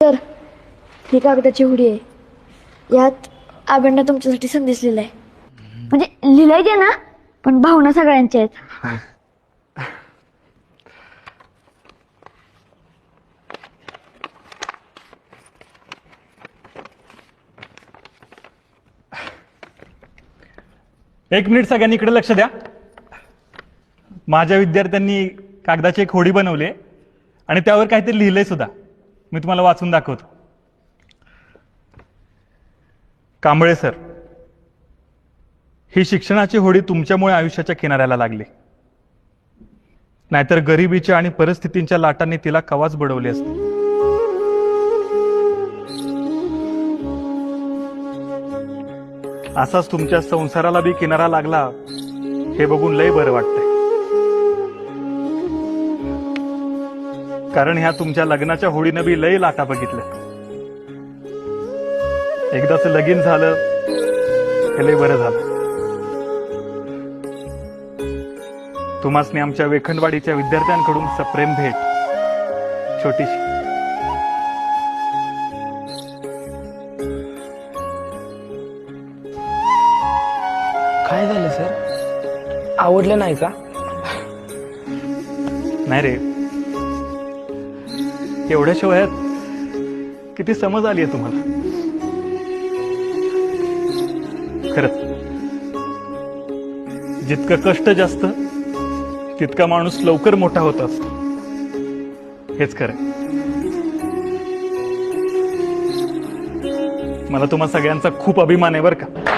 तर ही कागदाची हुडी आहे. यात आबांना तुमच्यासाठी संदेश लिहिलाय. म्हणजे लिहिलाय ते ना, पण भावना सगळ्यांच्या आहेत. एक मिनिट, सगळ्यांनी इकडे लक्ष द्या. माझ्या विद्यार्थ्यांनी कागदाची एक होडी बनवली आणि त्यावर काहीतरी लिहिलंय सुद्धा. मी तुम्हाला वाचून दाखवतो. कांबळे सर, ही शिक्षणाची होडी तुमच्यामुळे आयुष्याच्या किनाऱ्याला लागली, नाहीतर गरिबीच्या आणि परिस्थितींच्या लाटांनी तिला कवाच बुडवली असती. असाच तुमच्या संसाराला बी किनारा लागला हे बघून लय बरं वाटतंय. कारण ह्या तुमच्या लग्नाच्या होडीनं बी लय लाटा बघितल्या. एकदाच लगीन झालं हे लय बरं झालं. तुम्हासनी आमच्या वेखंडवाडीच्या विद्यार्थ्यांकडून सप्रेम भेट, छोटीशी. काय झालं सर? आवडलं नाही का? नाही रे, एवढ्याशा वयात किती समज आली आहे तुम्हाला. खरंच जितकं कष्ट जास्त तितका माणूस लवकर मोठा होत असतो. हेच खरं. मला तुम्हा सगळ्यांचा खूप अभिमान आहे बरं का.